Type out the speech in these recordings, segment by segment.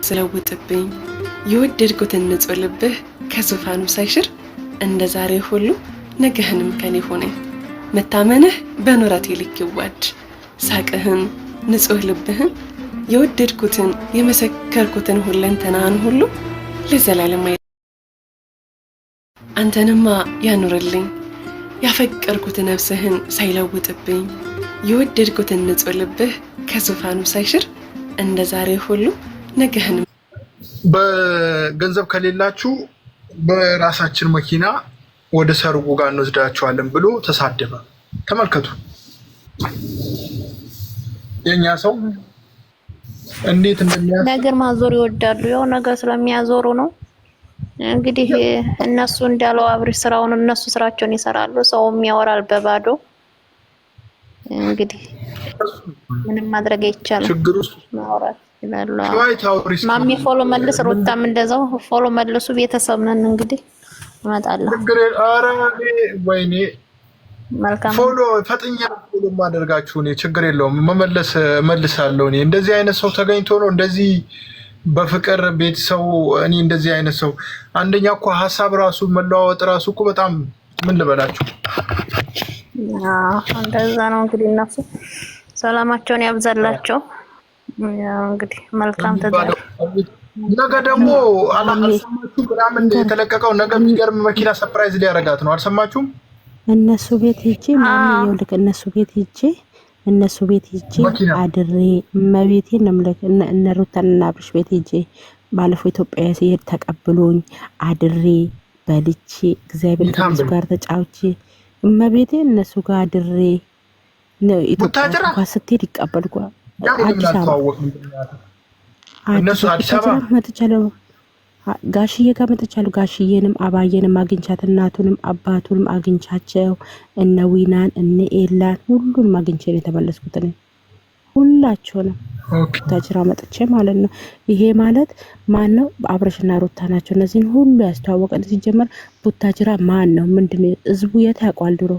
ስለውጥብኝ የወደድኩትን ንጹህ ልብህ ከዙፋኑ ሳይሽር እንደ ዛሬ ሁሉ ነገህንም ከኔ ሆነኝ መታመንህ በኑረቴ ልክ ይዋድ ሳቅህን ንጹህ ልብህን የወደድኩትን የመሰከርኩትን ሁለንተናህን ሁሉ ለዘላለም አንተንማ ያኑርልኝ ያፈቀርኩት ነፍስህን ሳይለውጥብኝ የወደድኩትን ንጹህ ልብህ ከዙፋኑ ሳይሽር እንደ ዛሬ ሁሉ ነገህንም በገንዘብ ከሌላችሁ በራሳችን መኪና ወደ ሰርጉ ጋር እንወስዳቸዋለን ብሎ ተሳደበ። ተመልከቱ። የኛ ሰው እንዴት ነገር ማዞር ይወዳሉ። ያው ነገር ስለሚያዞሩ ነው እንግዲህ እነሱ እንዳለው አብሪ ስራውን እነሱ ስራቸውን ይሰራሉ። ሰውም ያወራል በባዶ እንግዲህ ምንም ማድረግ አይቻልም። ማውራት ይላሉ። ማሚ ፎሎ መልስ፣ ሩታም እንደዛው ፎሎ መልሱ። ቤተሰብ ነን እንግዲህ እመጣለሁ። ኧረ ወይኔ መልካም ፎሎ ፈጥኛ ፎሎ ማደርጋችሁ እኔ ችግር የለውም መልሳለሁ። እኔ እንደዚህ አይነት ሰው ተገኝቶ ነው እንደዚህ በፍቅር ቤተሰው እኔ እንደዚህ አይነት ሰው አንደኛ እኮ ሀሳብ ራሱ መለዋወጥ ራሱ እኮ በጣም ምን ልበላችሁ። እንደዛ ነው እንግዲህ እነሱ ሰላማቸውን ያብዛላቸው። ያው እንግዲህ መልካም ተዛለ ነገ ደግሞ አላሰማችሁ ምናምን የተለቀቀው ነገ የሚገርም መኪና ሰርፕራይዝ ሊያረጋት ነው። አልሰማችሁም? እነሱ ቤት ሂጄ ማንኛው ልክ እነሱ ቤት ሂጄ አድሬ መቤቴን ነምለክ እነ ሩታና አብርሽ ቤት ሂጄ ባለፈው ኢትዮጵያ ሲሄድ ተቀብሎኝ አድሬ በልቼ እግዚአብሔር ከሱ ጋር ተጫውቼ መቤቴ እነሱ ጋር አድሬ ነው ኢትዮጵያ ስትሄድ ይቀበልኳ አዲስ አበባ መጥቻለሁ። ጋሽዬ ጋር መጥቻለሁ። ጋሽዬንም አባዬንም አግኝቻት እናቱንም አባቱንም አግኝቻቸው እነ ዊናን እነ ኤላን ሁሉንም አግኝቼ ነው የተመለስኩት። እኔ ሁላቸውንም ታጅራ መጥቼ ማለት ነው። ይሄ ማለት ማን ነው? አብረሽና ሩታ ናቸው። እነዚህን ሁሉ ያስተዋወቀን ሲጀመር ቡታጅራ ማን ነው? ምንድነው? ህዝቡ የት ያውቋል? ድሮ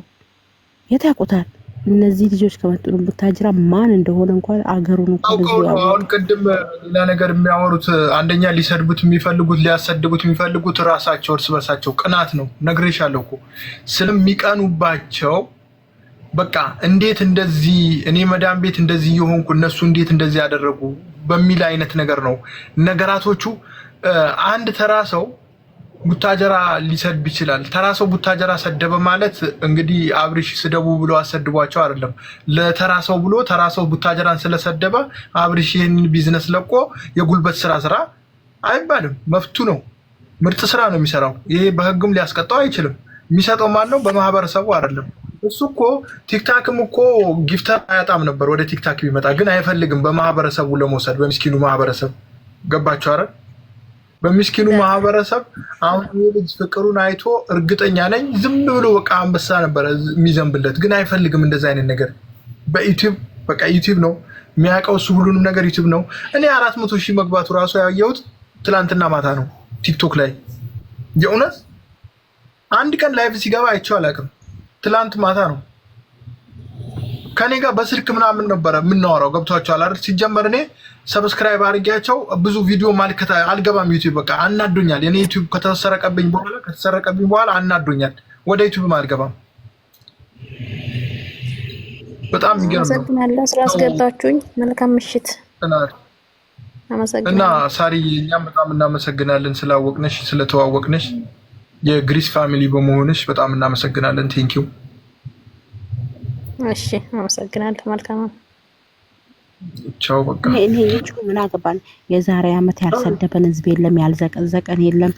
የት ያውቁታል? እነዚህ ልጆች ከመጡ ቡታጅራ ማን እንደሆነ እንኳን አገሩን እንኳን ህዝቡ ያውቃል። አሁን ቅድም ሌላ ነገር የሚያወሩት አንደኛ ሊሰድቡት የሚፈልጉት ሊያሰድቡት የሚፈልጉት ራሳቸው እርስ በርሳቸው ቅናት ነው። ነግሬሻለሁ እኮ ስለሚቀኑባቸው በቃ እንዴት እንደዚህ እኔ መዳም ቤት እንደዚህ የሆንኩ እነሱ እንዴት እንደዚህ ያደረጉ በሚል አይነት ነገር ነው ነገራቶቹ። አንድ ተራ ሰው ቡታጀራ ሊሰድብ ይችላል። ተራ ሰው ቡታጀራ ሰደበ ማለት እንግዲህ አብሪሽ ስደቡ ብሎ አሰድቧቸው አይደለም። ለተራ ሰው ብሎ ተራ ሰው ቡታጀራን ስለሰደበ አብሪሽ ይህንን ቢዝነስ ለቆ የጉልበት ስራ አይባልም። መፍቱ ነው። ምርጥ ስራ ነው የሚሰራው። ይሄ በህግም ሊያስቀጣው አይችልም። የሚሰጠው ማን ነው? በማህበረሰቡ አይደለም። እሱ እኮ ቲክታክም እኮ ጊፍተር አያጣም ነበር ወደ ቲክታክ ቢመጣ፣ ግን አይፈልግም በማህበረሰቡ ለመውሰድ በሚስኪኑ ማህበረሰብ። ገባችሁ አይደል? በሚስኪኑ ማህበረሰብ አሁን ልጅ ፍቅሩን አይቶ እርግጠኛ ነኝ ዝም ብሎ በቃ አንበሳ ነበር የሚዘንብለት፣ ግን አይፈልግም እንደዛ አይነት ነገር። በዩቲዩብ በቃ ዩቲዩብ ነው የሚያውቀው እሱ፣ ሁሉንም ነገር ዩቲዩብ ነው። እኔ 400,000 መግባቱ ራሱ ያየሁት ትላንትና ማታ ነው ቲክቶክ ላይ። የእውነት አንድ ቀን ላይቭ ሲገባ አይቼው አላውቅም። ትላንት ማታ ነው ከኔ ጋር በስልክ ምናምን ነበረ የምናወራው። ገብቷቸዋል አይደል? ሲጀመር እኔ ሰብስክራይብ አድርጌያቸው ብዙ ቪዲዮ ማልከታ አልገባም። ዩቲዩብ በቃ አናዶኛል። የኔ ዩቲዩብ ከተሰረቀብኝ በኋላ አናዶኛል። ወደ ዩቲዩብ አልገባም። በጣም የሚገርም ነው። አመሰግናለሁ ስላስገባችሁኝ። መልካም ምሽት እና ሳሪ፣ እኛም በጣም እናመሰግናለን ስላወቅነሽ፣ ስለተዋወቅነሽ የግሪስ ፋሚሊ በመሆንሽ በጣም እናመሰግናለን። ቴንኪው። እሺ አመሰግናለሁ። መልካም ቻው። በቃ እኔ ምን አገባን? የዛሬ አመት ያልሰደበን ህዝብ የለም፣ ያልዘቀዘቀን የለም፣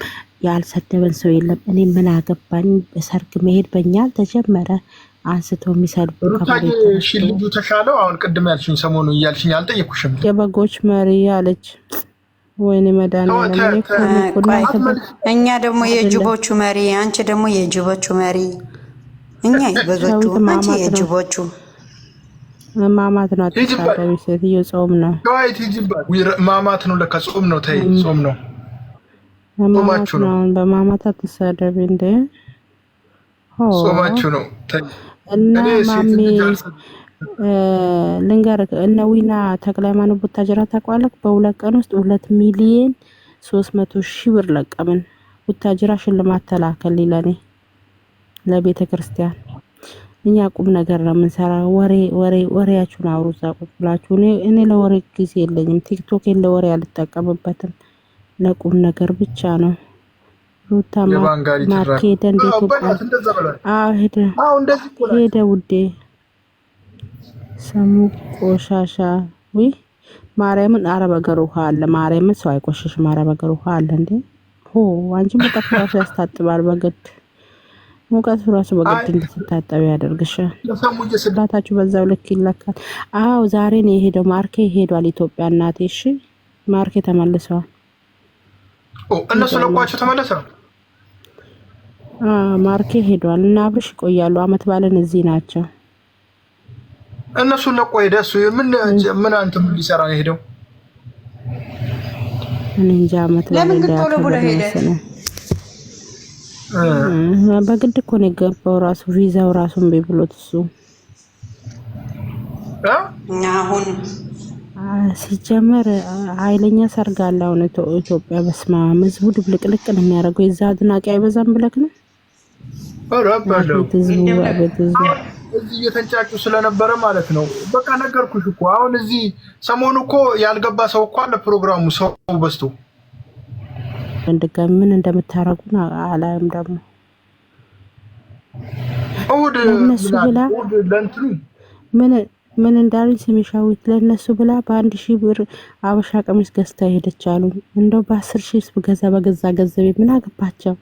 ያልሰደበን ሰው የለም። እኔ ምን አገባኝ? በሰርግ መሄድ በእኛ ተጀመረ። አንስተው የሚሰድቡ ከማለት ልጁ ተሻለው። አሁን ቅድም ያልሽኝ ሰሞኑ እያልሽኝ አልጠየኩሽም። የበጎች መሪ አለች። ወይኔ መድኃኒዓለም እኛ ደግሞ የጅቦቹ መሪ፣ አንቺ ደግሞ የጅቦቹ መሪ። እኛ የበጎቹ፣ አንቺ የጅቦቹ ማማት ነው። አትሳደቢ ሴትዮ፣ ጾም ነው። ማማት ነው ለካ ጾም ነው። ተይ ጾም ነው። ጾማችሁ ነው። በማማት አትሳደቢ እንዴ! ጾማችሁ ነው። ተይ እና ማሚ ልንገርህ እነ ዊና ተክለ ሃይማኖት ቡታጅራ ታውቀዋለህ? በ2 ቀን ውስጥ 2,300,000 ብር ለቀምን። ቡታጅራ ሽልማት ተላከልኝ ለኔ ለቤተ ክርስቲያን። እኛ ቁም ነገር ነው የምንሰራው። ወሬያችሁን አውሩ ዛቁላችሁ። እኔ ለወሬ ጊዜ የለኝም። ቲክቶክ ለወሬ አልጠቀምበትም። ለቁም ነገር ብቻ ነው። ሩታ ማርኬደ እንዴት ሄደ ውዴ ሰሙ ቆሻሻ ወይ ማርያምን አረብ ሀገር ውሃ አለ። ማርያምን ሰው አይቆሽሽም። አረብ ሀገር ውሃ አለ እንዴ? አንቺ ሙቀት ራሱ ያስታጥባል በግድ ሙቀት ራሱ በግድ እንድትታጠቢ ያደርግሻል። ስላታችሁ በዛው ልክ ይለካል። አዎ ዛሬ ነው የሄደው። ማርኬ ሄዷል ኢትዮጵያ እናቴ። እሺ ማርኬ ተመልሰዋል። እነሱ ለቋቸው ተመለሰው። ማርኬ ሄዷል እና አብርሽ ይቆያሉ። አመት ባለን እዚህ ናቸው። እነሱ ለቆ ሄደ። እሱ ምን አንተ ምን ሊሰራ ነው ሄደው? እኔ እንጃ። አመት ባለን ቶሎ ብሎ ሄደ። በግድ እኮ ነው የገባው። ራሱ ቪዛው ራሱን በብሎት እሱ አሁን ሲጀመር ኃይለኛ ሰርግ አለ አሁን ኢትዮጵያ። በስማ ህዝቡ ድብልቅልቅ ነው የሚያደርገው። የዛ አድናቂ አይበዛም ብለክ ነው? እዚህ እየተንጫጩ ስለነበረ ማለት ነው። በቃ ነገርኩሽ እኮ አሁን እዚህ ሰሞኑ እኮ ያልገባ ሰው እኮ አለ ፕሮግራሙ ሰው በዝቶ እንደገና ምን እንደምታረጉና አላየም ደግሞ እሑድ ለእንትኑ ምን እንዳሉኝ ስሚሻዊት ለነሱ ብላ በ1,000 ብር አበሻ ቀሚስ ገዝታ ሄደች አሉ። እንደው በ10,000 በገዛ ገንዘቤ ምን አገባቸው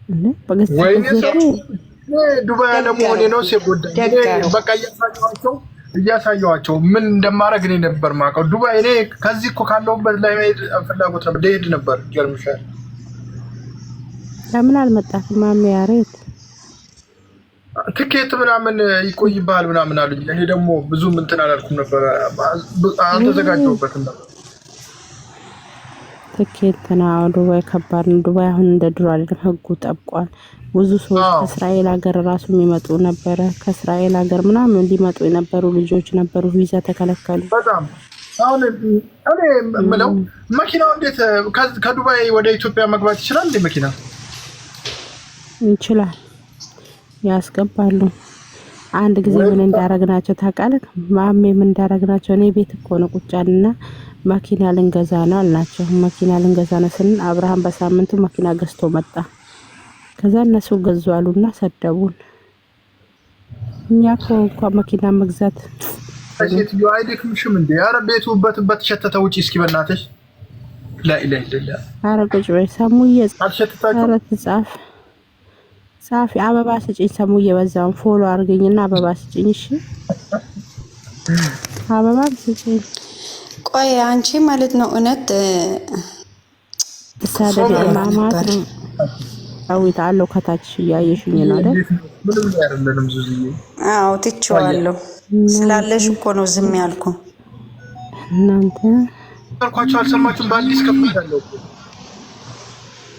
እንዴ? በገዛ ገንዘቤ ዱባይ ለመሆኔ ነው ሲጎዳ በቃ እያሳየኋቸው ምን እንደማረግ እኔ ነበር ማውቀው። ዱባይ እኔ ከዚህ እኮ ካለሁበት ላይ መሄድ ፍላጎት ነበር፣ ልሄድ ነበር። ይገርምሻል። ለምን አልመጣትም ማሚ? ያሬት ትኬት ምናምን ይቆይብሃል ምናምን አሉኝ። እኔ ደግሞ ብዙም እንትን አላልኩም ነበር፣ አልተዘጋጀሁበትም ነበር። ትኬት ነው ዱባይ ከባድ ነው። ዱባይ አሁን እንደ ድሮ አይደለም፣ ህጉ ጠብቋል። ብዙ ሰዎች ከእስራኤል ሀገር ራሱ የሚመጡ ነበረ። ከእስራኤል ሀገር ምናምን ሊመጡ የነበሩ ልጆች ነበሩ፣ ቪዛ ተከለከሉ። በጣም አሁን እኔ የምለው መኪናው እንዴት ከዱባይ ወደ ኢትዮጵያ መግባት ይችላል? እንዴ መኪና ይችላል፣ ያስገባሉ። አንድ ጊዜ ምን እንዳረግናቸው ታውቃለህ? ማሜ ምን እንዳረግናቸው፣ እኔ ቤት እኮ ነው ቁጭ አልና መኪና ልንገዛ ነው አልናቸው። መኪና ልንገዛ ነው ስንል አብርሃም በሳምንቱ መኪና ገዝቶ መጣ። ከዛ እነሱ ገዙ አሉና ሰደቡን። እኛ እኮ እንኳን መኪና መግዛት ሴትዮ አይደክምሽም እንዴ? ኧረ ቤቱ በተሸተተ ውጪ እስኪ በእናትሽ ላኢላሀ ኢለላህ። ኧረ ቁጭ በይ ሰሙዬ። አልሸተታችሁ? ኧረ ጻፊ አበባ ስጭኝ ሰሙዬ። በዛውን ፎሎ አድርገኝና አበባ ስጭኝ። እሺ አበባ ስጭኝ። ቆይ አንቺ ማለት ነው እውነት ተሳደደ ማማት ነው አውት አለው ከታች እያየሽኝ ነው አይደል? ምንም አይደለም ዙዝዬ። አዎ ትቼዋለሁ ስላለሽ እኮ ነው ዝም ያልኩ። እናንተ አልኳችሁ አልሰማችሁም? በአዲስ ከፍታለሁ እኮ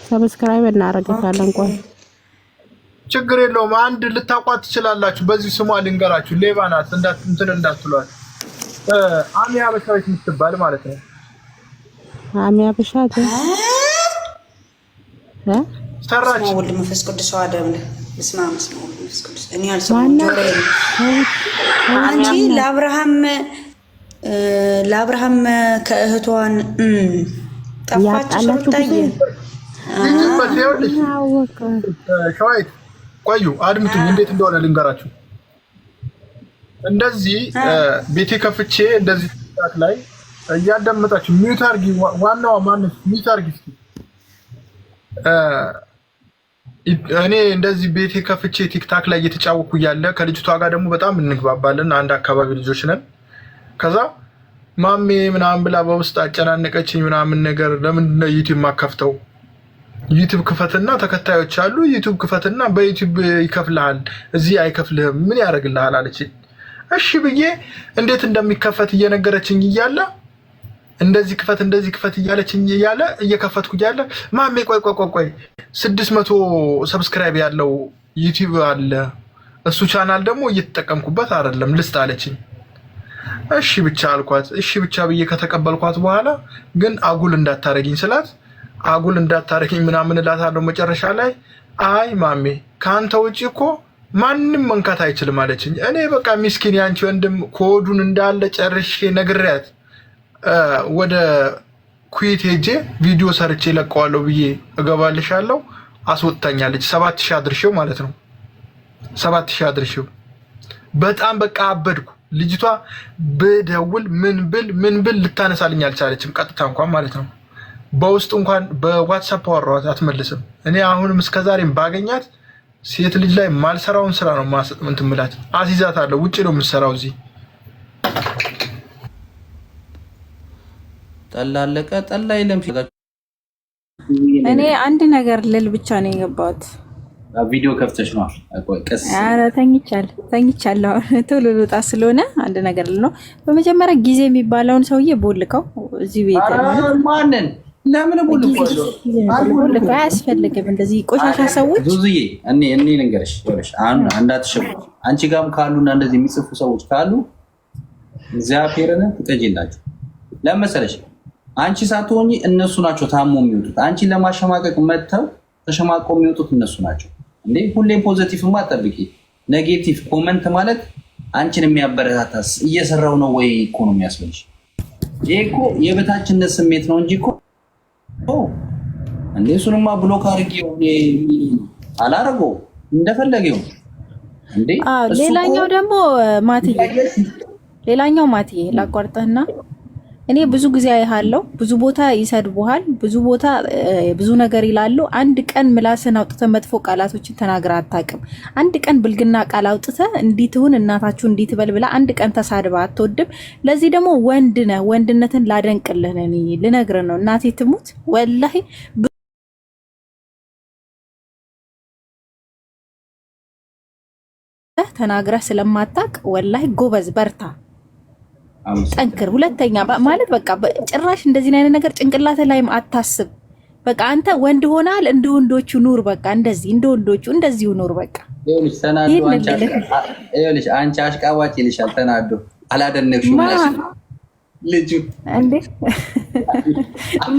ሰብስክራይብ እናደርጋለን። ቆይ ችግር የለውም። አንድ ልታቋት ትችላላችሁ። በዚህ ስሟ ልንገራችሁ፣ ሌባ ናት እንትን እንዳትሏት። አሚያ በሻዊት የምትባል ማለት ነው። አሚያ በሻት ሰራች ወልድ መንፈስ ቅዱስ አደም በስመ አብ ወወልድ ወመንፈስ ቅዱስ። እኔ አልሰማሁም። አንቺ ለአብርሃም ከእህቷን ጠፋች ሩታዬ። ሸዋይት ቆዩ አድምጡኝ፣ እንዴት እንደሆነ ልንገራችሁ። እንደዚህ ቤቴ ከፍቼ እንደዚህ ታክ ላይ እያዳመጣችሁ ሚዩት አርጊ። ዋናዋ ማነች? ሚዩት አርጊ እስኪ። እኔ እንደዚህ ቤቴ ከፍቼ ቲክታክ ላይ እየተጫወኩ እያለ ከልጅቷ ጋር ደግሞ በጣም እንግባባለን፣ አንድ አካባቢ ልጆች ነን። ከዛ ማሜ ምናምን ብላ በውስጥ አጨናነቀችኝ ምናምን ነገር። ለምንድን ነው ዩቲዩብ ማከፍተው? ዩቲዩብ ክፈትና ተከታዮች አሉ፣ ዩቲዩብ ክፈትና በዩቲዩብ ይከፍልሃል፣ እዚህ አይከፍልህም፣ ምን ያደርግልሃል አለችኝ። እሺ ብዬ እንዴት እንደሚከፈት እየነገረችኝ እያለ እንደዚህ ክፈት እያለችኝ እያለ እየከፈትኩ እያለ ማሜ ቆይ 600 ሰብስክራይብ ያለው ዩቲዩብ አለ እሱ ቻናል ደግሞ እየተጠቀምኩበት አይደለም ልስጥ አለችኝ። እሺ ብቻ አልኳት። እሺ ብቻ ብዬ ከተቀበልኳት በኋላ ግን አጉል እንዳታረጊኝ ስላት አጉል እንዳታረጊኝ ምናምን እላታለሁ። መጨረሻ ላይ አይ ማሜ ከአንተ ውጪ እኮ ማንም መንካት አይችልም አለችኝ። እኔ በቃ ሚስኪን ያንቺ ወንድም ኮዱን እንዳለ ጨርሼ ነግሬያት ወደ ኩዌት ሄጄ ቪዲዮ ሰርቼ ለቀዋለሁ ብዬ እገባልሻለሁ አስወጣኛለች። 7000 አድርሼው ማለት ነው 7000 አድርሼው። በጣም በቃ አበድኩ። ልጅቷ ብደውል ምን ብል ልታነሳልኝ አልቻለችም። ቀጥታ እንኳን ማለት ነው በውስጥ እንኳን በዋትስአፕ አወራኋት አትመልስም። እኔ አሁንም እስከዛሬም ባገኛት ሴት ልጅ ላይ ማልሰራውን ስራ ነው እንትን የምላት አስይዛታለሁ። ውጭ ነው የምትሰራው እዚህ ጠላ አለቀ ጠላ የለም። እኔ አንድ ነገር ልል ብቻ ነው የገባሁት። ቪዲዮ ከፍተሽ ነው? ቀስ ኧረ ተኝቻለሁ። ቶሎ ልውጣ ስለሆነ አንድ ነገር ልል ነው። በመጀመሪያ ጊዜ የሚባለውን ሰውዬ ቦልከው እዚህ ቤት ማንን ለምን ቦልከው? አያስፈልግም እንደዚህ ቆሻሻ ሰዎች። ዙዙዬ እኔ ልንገርሽ ይኸውልሽ እንዳትሸጉ። አንቺ ጋርም ካሉና እንደዚህ የሚጽፉ ሰዎች ካሉ እግዚአብሔርን ትጠጂላችሁ። ለምን መሰለሽ? አንቺ ሳትሆኚ እነሱ ናቸው ታሞ የሚወጡት። አንቺን ለማሸማቀቅ መጥተው ተሸማቀው የሚወጡት እነሱ ናቸው። እንዴ ሁሌም ፖዚቲቭማ አጠብቂ። ኔጌቲቭ ኮመንት ማለት አንቺን የሚያበረታታስ እየሰራው ነው ወይ እኮ ነው የሚያስፈልሽ። ይሄ እኮ የበታችነት ስሜት ነው እንጂ እኮ እንዴ እሱንማ ብሎክ አድርጌው አላረገው እንደፈለገው እንዴ። ሌላኛው ደግሞ ማትዬ ላቋርጥህና እኔ ብዙ ጊዜ አይሃለሁ፣ ብዙ ቦታ ይሰድቡሃል፣ ብዙ ቦታ ብዙ ነገር ይላሉ። አንድ ቀን ምላስን አውጥተህ መጥፎ ቃላቶችን ተናግራ አታውቅም። አንድ ቀን ብልግና ቃል አውጥተህ እንዲህ ትሁን እናታችሁ እንዲህ ትበል ብላ አንድ ቀን ተሳድባ አትወድም። ለዚህ ደግሞ ወንድ ነህ። ወንድነትን ላደንቅልህ ነው። እኔ ልነግርህ ነው። እናቴ ትሙት ወላሂ ተናግረህ ስለማታውቅ ወላሂ ጎበዝ በርታ ጠንክር። ሁለተኛ ማለት በቃ ጭራሽ እንደዚህ አይነት ነገር ጭንቅላት ላይም አታስብ። በቃ አንተ ወንድ ሆናል፣ እንደ ወንዶቹ ኑር። በቃ እንደዚህ እንደ ወንዶቹ እንደዚሁ ኑር። በቃ ይኸውልሽ አንቺ አሽቃባጭ ይልሻል ተናዶ። አላደነቅሽም ልጁ እንዴ?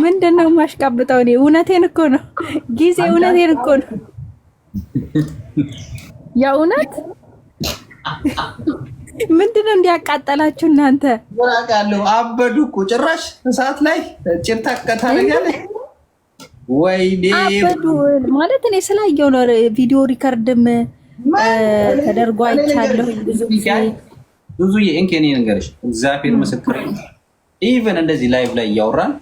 ምንድነው ማሽቃብጠው? እኔ እውነቴን እኮ ነው ጊዜ፣ እውነቴን እኮ ነው የእውነት ምንድነው እንዲያቃጠላችሁ እናንተ? ወራቃለሁ አበዱ እኮ ጭራሽ እሳት ላይ ጭርታ ከታረጋለች። ወይኔ አበዱ ማለት እኔ ስላየው ነው። ቪዲዮ ሪከርድም ተደርጎ አይቻለሁ ብዙ ጊዜ። ብዙዬ እንከኔ ነገርሽ እግዚአብሔር ምስክር። ኢቭን እንደዚህ ላይቭ ላይ እያወራን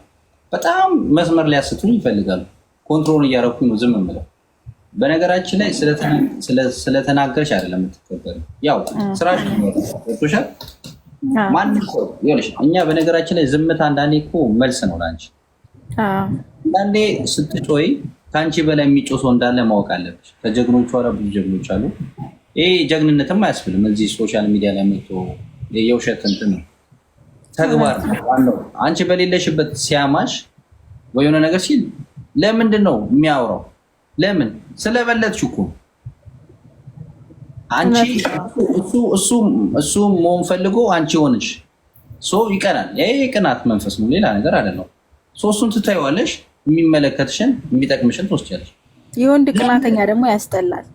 በጣም መስመር ሊያስቱኝ ይፈልጋሉ። ኮንትሮል እያደረኩኝ ነው ዝም የምለው። በነገራችን ላይ ስለተናገርሽ አይደለም የምትከበሪው፣ ያው ስራሽ ነው ወጥቶሻል። ማንም እኮ ይኸውልሽ፣ እኛ በነገራችን ላይ ዝምታ አንዳንዴ እኮ መልስ ነው ላንቺ። አንዳንዴ ስትጮይ ከአንቺ በላይ የሚጮህ ሰው እንዳለ ማወቅ አለብሽ። ከጀግኖቹ ኋላ ብዙ ጀግኖች አሉ። ይሄ ጀግንነትም አያስብልም። እዚህ ሶሻል ሚዲያ ላይ መጥቶ የውሸት እንትን ነው ተግባር ነው። አንቺ በሌለሽበት ሲያማሽ ወይ የሆነ ነገር ሲል ለምንድን ነው የሚያወራው? ለምን ስለበለጥሽ እኮ አንቺ እሱ መሆን ፈልጎ አንቺ ሆነሽ ይቀናል። ይሄ ቅናት መንፈስ ነው፣ ሌላ ነገር አይደለም። እሱን ትታይዋለሽ፣ የሚመለከትሽን የሚጠቅምሽን ትወስጃለሽ። የወንድ ቅናተኛ ደግሞ ያስጠላል።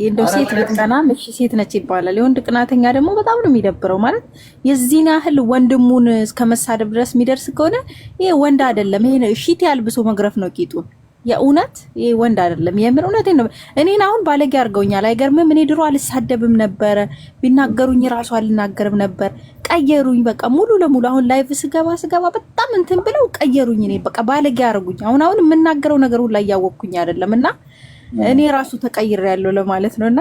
እንደው ሴት ልትቀና እሺ ሴት ነች ይባላል። የወንድ ቅናተኛ ደግሞ በጣም ነው የሚደብረው። ማለት የዚህን ያህል ወንድሙን እስከ መሳደብ ድረስ የሚደርስ ከሆነ ይሄ ወንድ አይደለም። ይሄ ሺት ያልብሶ መግረፍ ነው ቂጡን። የእውነት ይሄ ወንድ አይደለም። የምር እውነቴን ነው። እኔን አሁን ባለጌ አድርገውኛል። አይገርምም? እኔ ድሮ አልሳደብም ነበረ፣ ቢናገሩኝ ራሱ አልናገርም ነበር። ቀየሩኝ በቃ ሙሉ ለሙሉ። አሁን ላይቭ ስገባ በጣም እንትን ብለው ቀየሩኝ። እኔ በቃ ባለጌ አድርጉኝ። አሁን የምናገረው ነገር ሁሉ እያወቅኩኝ አይደለም እና እኔ ራሱ ተቀይሬያለሁ ለማለት ነውና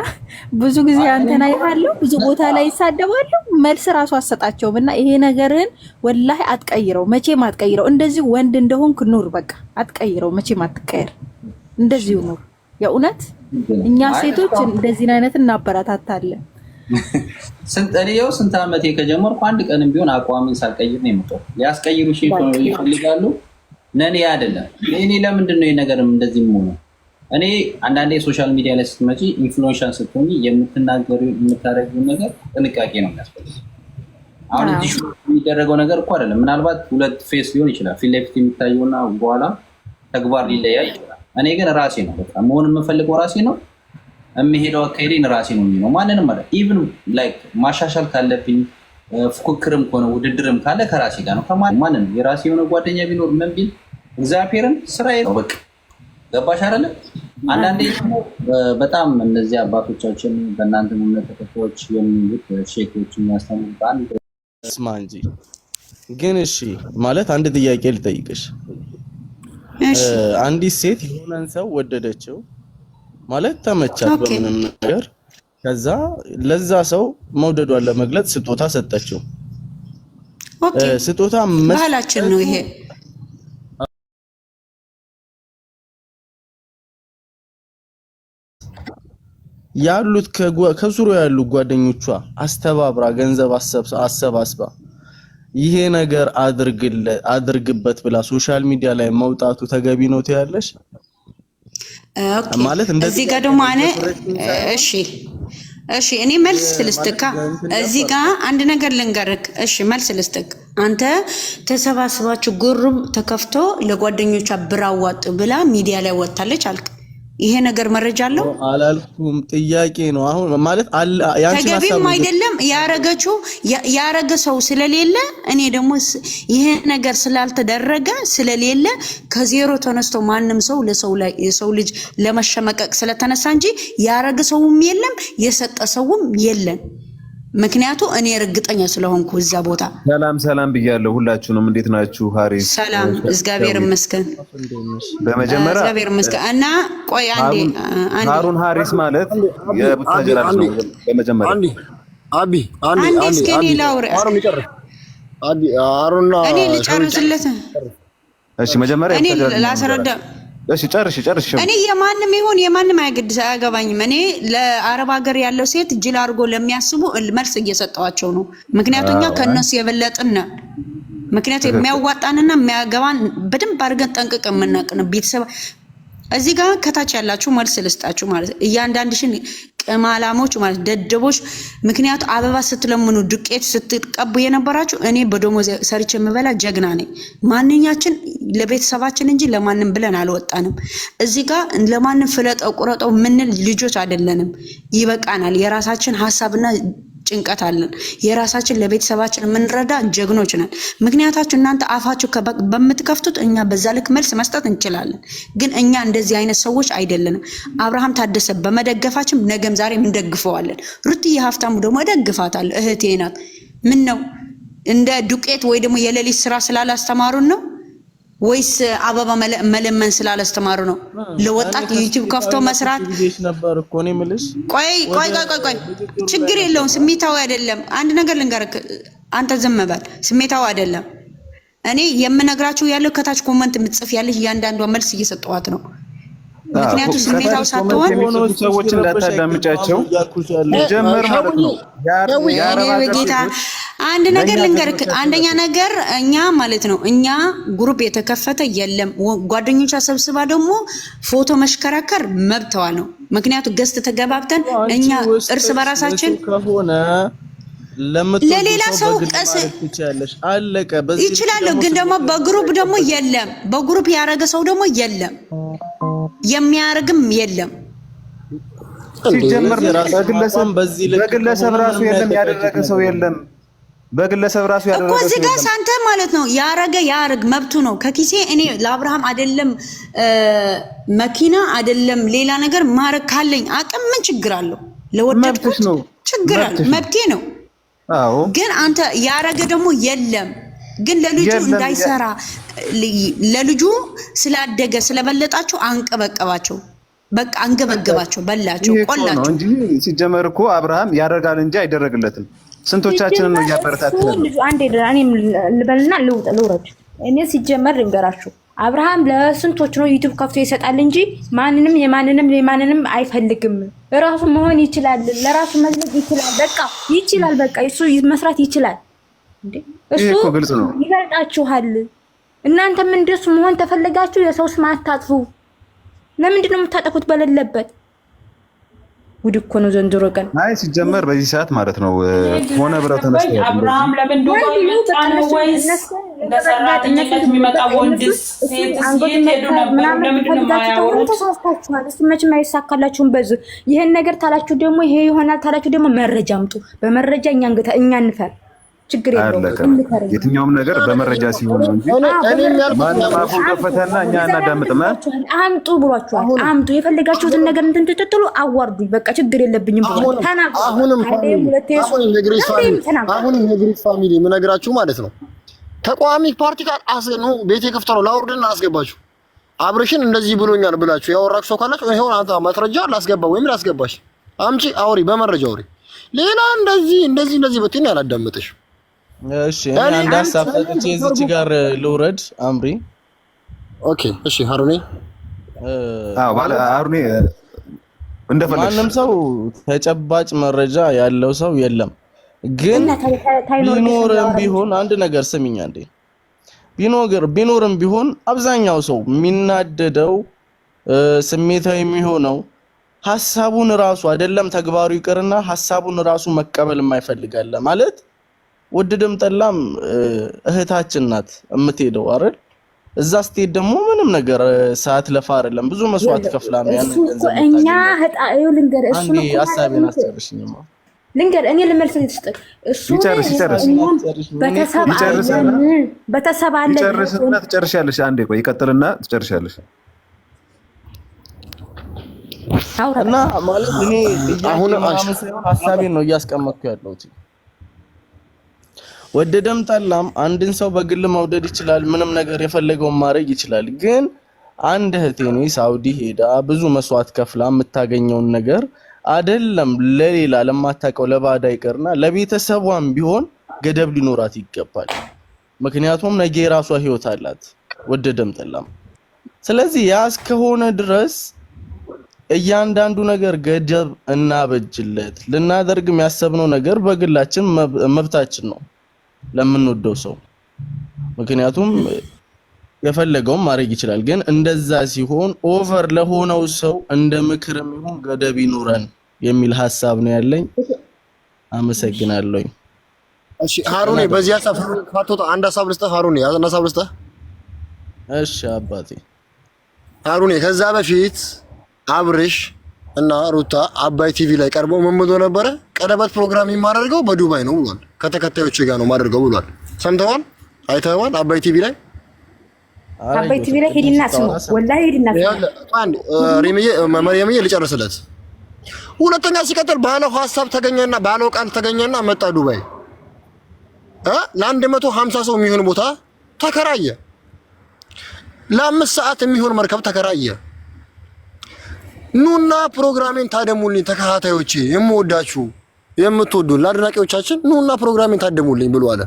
ብዙ ጊዜ አንተና ይሃለው ብዙ ቦታ ላይ ይሳደባሉ፣ መልስ ራሱ አሰጣቸውም። እና ይሄ ነገርን ወላሂ አትቀይረው፣ መቼም አትቀይረው። እንደዚህ ወንድ እንደሆንክ ኑር፣ በቃ አትቀይረው፣ መቼም አትቀየር፣ እንደዚሁ ኑር። የእውነት እኛ ሴቶች እንደዚህ አይነት እናበረታታለን። ስንት ዓመቴ ከጀመርኩ አንድ ቀንም ቢሆን አቋምን ሳልቀይር ነው የምጠው። ሊያስቀይሩሽ ይፈልጋሉ፣ ነኔ አይደለም። እኔ ለምንድን ነው ይሄ ነገር እንደዚህ የምሆነው? እኔ አንዳንዴ ሶሻል ሚዲያ ላይ ስትመጪ ኢንፍሉዌንሻል ስትሆኚ የምታደርጊው ነገር ጥንቃቄ ነው የሚያስፈልግ። አሁን እዚህ የሚደረገው ነገር እኮ አይደለም። ምናልባት ሁለት ፌስ ሊሆን ይችላል፣ ፊት ለፊት የሚታየውና በኋላ ተግባር ሊለያይ ይችላል። እኔ ግን ራሴ ነው በቃ መሆን የምፈልገው ራሴ ነው የሚሄደው አካሄዴን ራሴ ነው የሚለው ማንንም ማለት ኢቭን ላይክ ማሻሻል ካለብኝ ፉክክርም ከሆነ ውድድርም ካለ ከራሴ ጋር ነው ከማንም የራሴ የሆነ ጓደኛ ቢኖር ምን ቢል እግዚአብሔርን ስራዬ ነው በቃ ገባሽ አይደለ? አንዳንዴ ደግሞ በጣም እነዚህ አባቶቻችን በእናንተ እምነት ተከታዮች የሚሉት ሼኮች የሚያስተምሩት አንድ ስማ እንጂ ግን እሺ ማለት አንድ ጥያቄ ልጠይቅሽ። አንዲት ሴት የሆነን ሰው ወደደችው ማለት ተመቻት በምንም ነገር ከዛ ለዛ ሰው መውደዷን ለመግለጽ ስጦታ ሰጠችው። ኦኬ ስጦታ ባህላችን ነው ይሄ። ያሉት ከዙሪያው ያሉ ጓደኞቿ አስተባብራ ገንዘብ አሰባስባ ይሄ ነገር አድርግበት ብላ ሶሻል ሚዲያ ላይ መውጣቱ ተገቢ ነው ትያለሽ? ኦኬ ማለት እንደዚህ ጋር ደግሞ እሺ እኔ መልስ ልስጥካ እዚህ ጋር አንድ ነገር ልንገርክ። እሺ መልስ ልስጥክ። አንተ ተሰባስባችሁ ጉሩብ ተከፍቶ ለጓደኞቿ ብር አዋጡ ብላ ሚዲያ ላይ ወጣለች አልክ። ይሄ ነገር መረጃ አለው አላልኩም፣ ጥያቄ ነው። አሁን ማለት ያንቺ ተገቢም አይደለም ያረገ ሰው ስለሌለ እኔ ደግሞ ይሄ ነገር ስላልተደረገ ስለሌለ ከዜሮ ተነስቶ ማንም ሰው ለሰው ላይ የሰው ልጅ ለመሸመቀቅ ስለተነሳ እንጂ ያረገ ሰውም የለም የሰጠ ሰውም የለም። ምክንያቱ እኔ እርግጠኛ ስለሆንኩ እዛ ቦታ። ሰላም ብያለሁ ሁላችሁንም። እንዴት ናችሁ? ሃሪስ ሰላም እግዚአብሔር ይመስገን። በመጀመሪያ እግዚአብሔር ይመስገን። እና ቆይ አንዴ ሃሩን ሃሪስ ማለት የቡታጀራ ነው። በመጀመሪያ አንዴ እስኪ እኔ ላውራ እኔ ልጨርስለት። እሺ መጀመሪያ እኔ ላስረዳ። እሺ ጨርሽ። እኔ የማንም ይሁን የማንም አያገባኝም። እኔ ለአረብ ሀገር ያለው ሴት ጅል አድርጎ ለሚያስቡ መልስ እየሰጠዋቸው ነው። ምክንያቱም እኛ ከነሱ የበለጥን ምክንያቱም የሚያዋጣንና የሚያገባን በደንብ አድርገን ጠንቅቀን የምናውቅ ነው። ቤተሰብ እዚህ ጋር ከታች ያላችሁ መልስ ልስጣችሁ ማለት እያንዳንድሽን ቅማላሞች ማለት ደደቦች። ምክንያቱ አበባ ስትለምኑ ዱቄት ስትቀቡ የነበራችሁ እኔ በደሞዝ ሰርቼ የምበላ ጀግና ነኝ። ማንኛችን ለቤተሰባችን እንጂ ለማንም ብለን አልወጣንም። እዚህ ጋር ለማንም ፍለጠው ቁረጠው ምንል ልጆች አይደለንም። ይበቃናል። የራሳችን ሐሳብና ጭንቀት አለን። የራሳችን ለቤተሰባችን የምንረዳ ጀግኖች ነን። ምክንያታችሁ እናንተ አፋችሁ በምትከፍቱት እኛ በዛ ልክ መልስ መስጠት እንችላለን። ግን እኛ እንደዚህ አይነት ሰዎች አይደለንም። አብርሃም ታደሰ በመደገፋችን ነገም ዛሬም እንደግፈዋለን። ሩትዬ ሀብታሙ ደግሞ እደግፋታለሁ፣ እህቴ ናት። ምን ነው እንደ ዱቄት ወይ ደግሞ የሌሊት ስራ ስላላስተማሩን ነው ወይስ አበባ መለመን ስላላስተማሩ ነው? ለወጣት ዩቲዩብ ከፍቶ መስራት ነበር እኮ ነው የምልሽ። ቆይ ችግር የለውም። ስሜታዊ አይደለም። አንድ ነገር ልንገርክ፣ አንተ ዝም በል። ስሜታዊ አይደለም። እኔ የምነግራችሁ ያለው ከታች ኮመንት የምትጽፍ ያለሽ እያንዳንዷ መልስ እየሰጠዋት ነው። ምክንያቱም ስሜታው ሳትሆን ሰዎች እንዳታዳምጫቸው ጀመር ማለት ነው። ጌታ አንድ ነገር ልንገርክ። አንደኛ ነገር እኛ ማለት ነው እኛ ግሩፕ የተከፈተ የለም። ጓደኞቿ ሰብስባ ደግሞ ፎቶ መሽከረከር መብተዋ ነው። ምክንያቱም ገስት ተገባብተን እኛ እርስ በራሳችን ከሆነ ለሌላ ሰው ቀስ አለቀ ይችላል። ግን ደግሞ በግሩፕ ደግሞ የለም። በግሩፕ ያረገ ሰው ደግሞ የለም፣ የሚያረግም የለም። ሲጀመር በግለሰብ ራሱ የለም ያደረገ ሰው የለም። በግለሰብ ራሱ ያደረገ እኮ እዚህ ጋር ሳንተ ማለት ነው ያረግ መብቱ ነው። ከኪሴ እኔ ለአብርሃም አይደለም መኪና አይደለም ሌላ ነገር ማረግ ካለኝ አቅም ምን ችግር አለው? ለወደድኩት ችግር አለ፣ መብቴ ነው። አዎ ግን አንተ ያረገ ደግሞ የለም። ግን ለልጁ እንዳይሰራ ለልጁ ስላደገ ስለበለጣቸው አንቀበቀባቸው፣ በቃ አንገበገባቸው፣ በላቸው፣ ቆላቸው እንጂ ሲጀመር እኮ አብርሃም ያደርጋል እንጂ አይደረግለትም። ስንቶቻችንን ነው ያበረታታል? አንዴ እኔም ልበልና ልውረድ። እኔ ሲጀመር ልንገራችሁ አብርሃም ለስንቶች ነው ዩቲዩብ ከፍቶ ይሰጣል እንጂ የማንንም አይፈልግም። ራሱ መሆን ይችላል፣ ለራሱ መዝለቅ ይችላል። በቃ ይችላል፣ በቃ እሱ መስራት ይችላል። እንዴ እሱ ይበልጣችኋል። እናንተም እንደሱ መሆን ተፈለጋችሁ የሰው ስም አታጥፉ። ለምንድን ነው የምታጠፉት በሌለበት? ጉድ እኮ ነው ዘንድሮ ቀን። አይ ሲጀመር በዚህ ሰዓት ማለት ነው ሆነ ብለው ተነስተው አብርሃም ለምን ዱባይ መጣ ነው ወይስ ለሰራተኝነት የሚመጣ ወንድስ ሴት ሲሄዱ ነበር? ለምንድን ነው የማያወሩት? ተሳስታችኋል። እስቲ መቼም አይሳካላችሁም። በዚህ ይሄን ነገር ታላችሁ ደግሞ ይሄ ይሆናል ታላችሁ ደግሞ መረጃ አምጡ። በመረጃ እኛ እንፈር ችግር የለውም። የትኛውም ነገር በመረጃ ሲሆን ነው እንጂ ማንም አፉን ከፈተና እኛ እናዳምጥም። አምጡ ብሏችኋል። አምጡ የፈለጋችሁትን ነገር እንትን ትጥሉ አዋርዱኝ። በቃ ችግር የለብኝም ብሏል። ተናገሩ። አሁንም የግሪክ ፋሚሊ የምነግራችሁ ማለት ነው ተቋሚ ፓርቲ ጋር ነው ቤት የከፍተው ላውርድና አስገባችሁ አብርሽን እንደዚህ ብሎኛል ብላችሁ ያወራችሁ ሰው ካላችሁ ይሄው አንተ ማስረጃ ላስገባ ወይም ላስገባሽ አምጪ አውሪ፣ በመረጃ አውሪ። ሌላ እንደዚህ በትን ያላዳምጥሽ። እሺ እኔ አንድ ሀሳብ ሰጥቼ እዚች ጋር ልውረድ። አምሪ ኦኬ እሺ ሃሩኔ ባለ ሃሩኔ እንደፈለግሽ። ማንም ሰው ተጨባጭ መረጃ ያለው ሰው የለም። ግን ቢኖርም ቢሆን አንድ ነገር ስሚኝ አንዴ፣ ቢኖርም ቢሆን አብዛኛው ሰው የሚናደደው ስሜታዊ የሚሆነው ሐሳቡን ራሱ አይደለም ተግባሩ ይቀርና ሐሳቡን ራሱ መቀበል የማይፈልጋለ ማለት ወድደም ጠላም እህታችን ናት የምትሄደው አይደል? እዛ ስትሄድ ደግሞ ምንም ነገር ሰዓት ለፋ አይደለም ብዙ መስዋዕት ከፍላ ነው ያን ገንዘብ እኛ ህጣዩ ልንገር እሱ ነው ሐሳቤን አስጨርሽኝማ ልንገር እኔ ልመልስ ልስጥ እሱ ይጨርስ በተሰብ አለ ይጨርስና ትጨርሻለሽ። አንዴ ቆይ ይቀጥልና ትጨርሻለሽ። እና ማለት እኔ አሁን ሐሳቤን ነው እያስቀመጥኩ ያለሁት። ወደደም ጠላም አንድን ሰው በግል መውደድ ይችላል፣ ምንም ነገር የፈለገውን ማድረግ ይችላል። ግን አንድ እህቴ ሳውዲ ሄዳ ብዙ መስዋዕት ከፍላ የምታገኘውን ነገር አይደለም ለሌላ ለማታውቀው ለባዳ ይቀርና ለቤተሰቧም ቢሆን ገደብ ሊኖራት ይገባል። ምክንያቱም ነገ የራሷ ህይወት አላት ወደደም ጠላም። ስለዚህ ያ እስከሆነ ድረስ እያንዳንዱ ነገር ገደብ እናበጅለት። ልናደርግ የሚያሰብነው ነገር በግላችን መብታችን ነው ለምንወደው ሰው፣ ምክንያቱም የፈለገውን ማድረግ ይችላል። ግን እንደዛ ሲሆን ኦቨር ለሆነው ሰው እንደ ምክርም ይሁን ገደብ ይኑረን የሚል ሐሳብ ነው ያለኝ። አመሰግናለሁ። እሺ ሃሩኔ በዚህ ሐሳብ ካቶታ አንድ ሐሳብ ልስጥህ። ሃሩኔ አንድ ሐሳብ ልስጥህ። እሺ አባቴ ሃሩኔ ከዛ በፊት አብርሽ እና ሩታ አባይ ቲቪ ላይ ቀርበው ምን ብሎ ነበረ? ቀለበት ፕሮግራም የማደርገው በዱባይ ነው ብሏል። ከተከታዮቹ ጋር ነው ማደርገው ብሏል። ሰምተዋል? አይተዋል? አባይ ቲቪ ላይ ሄድና ስሙ ወላሂ ሄድና አንድ መርየምዬ ልጨርስለት። ሁለተኛ ሲቀጥል ባለው ሐሳብ ተገኘና ባለው ቃል ተገኘና መጣ ዱባይ ለ150 ሰው የሚሆን ቦታ ተከራየ። ለ5 ሰዓት የሚሆን መርከብ ተከራየ። ኑና ፕሮግራሜን ታደሙልኝ ተከታታዮቼ፣ የምወዳችሁ የምትወዱን ለአድናቂዎቻችን ኑና ፕሮግራሜን ታደሙልኝ ብሎ አለ።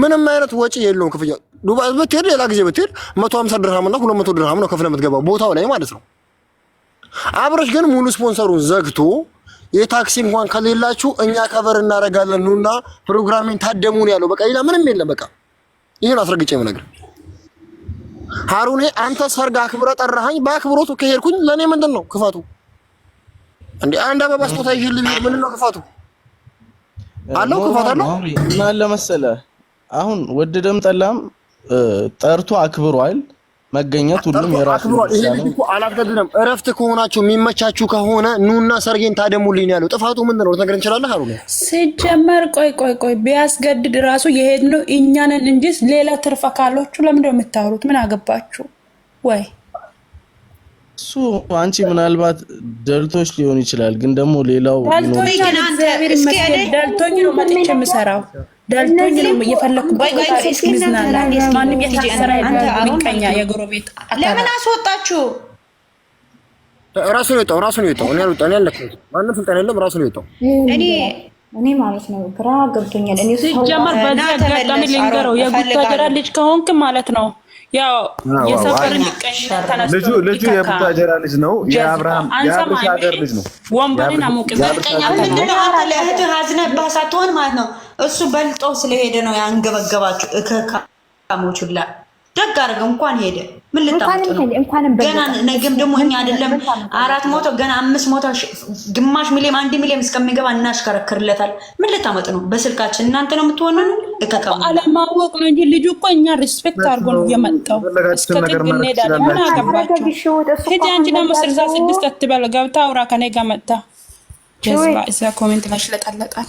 ምንም አይነት ወጪ የለውም ክፍያ። ዱባይ ብትሄድ ሌላ ጊዜ ብትሄድ 150 ድርሃም እና 200 ድርሃም ነው ከፍለህ የምትገባው ቦታው ላይ ማለት ነው። አብረሽ ግን ሙሉ ስፖንሰሩን ዘግቶ የታክሲ እንኳን ከሌላችሁ እኛ ከበር እናደርጋለን ኑና ፕሮግራሜን ታደሙን ያለው በቃ ሌላ ምንም የለም። በቃ ይሄን አስረግጬ የምነግርህ ሃሩኔ፣ አንተ ሰርግ አክብረህ ጠራኸኝ፣ በአክብሮቱ ከሄድኩኝ ለኔ ምንድን ነው ክፋቱ? እንዴ አንድ አበባ ስጦታ ይዤልህ ምንድን ነው ክፋቱ? አለው ክፋት አለው። እና ለመሰለህ አሁን ወደደም ጠላም ጠርቶ አክብሯል። መገኘት ሁሉም የራሱ ነው። ይሄ እኮ አላስገድደም። እረፍት ከሆናችሁ የሚመቻችሁ ከሆነ ኑና ሰርጌን ታደሙልኝ ያለው ጥፋቱ ምንድን ነው ልትነግረን እንችላለን? ሃሩኔ ሲጀመር ቆይ ቢያስገድድ ራሱ የሄድነው እኛ ነን እንጂ ሌላ ትርፍ አካሎቹ ለምንድን ነው የምታወሩት? ምን አገባችሁ ወይ? እሱ አንቺ ምናልባት ደልቶች ሊሆን ይችላል። ግን ደግሞ ሌላው ደልቶኝ ነው መጥቼ የምሰራው ደልቶኝ ነው እየፈለኩበት ማንም የተሰራ ሚቀኛ የጎረቤት ለምን አስወጣችሁ? ራሱ ነው የወጣው። እኔ አልለኩም። ማንም ስልጣን የለም። ራሱ ነው የወጣው። እኔ ማለት ነው ግራ ገብቶኛል። እኔ ሲጀመር በዚህ አጋጣሚ ልንገረው የቡታጀራ ልጅ ከሆንክ ማለት ነው ያው የሰፈር ልቀኝነት ተነስቶ ልጁ የቡታጀራ ልጅ ነው። የአብርሃም ሀገር ልጅ ነው። ወንበርን አሞቅ በቀኛ ምንድነው ለእህትህ አዝነብህ ሳትሆን ማለት ነው እሱ በልጦ ስለሄደ ነው ያንገበገባችሁ እከካሞቹላ። ደግ አደረገ እንኳን ሄደ። ምን ልታመጡ ነው? ገና ነገም ደግሞ እኛ አይደለም 400 ገና 500 ግማሽ ሚሊዮን 1 ሚሊዮን እስከሚገባ እናሽከረክርለታል። ምን ልታመጡ ነው? በስልካችን እናንተ ነው የምትወነኑ። አለማወቅ ነው እንጂ ልጁ እኮ እኛ ሪስፔክት አድርጎ ነው የመጣው። እስከ ጥግ እንሄዳለን። ምን አገባችሁ? ሂጂ አንቺ ደግሞ 66 አትበል። ገብታ አውራ ከኔ ጋር መጣ ጀዝባ እዛ ኮሜንት ላይ ሽለጠለጣል።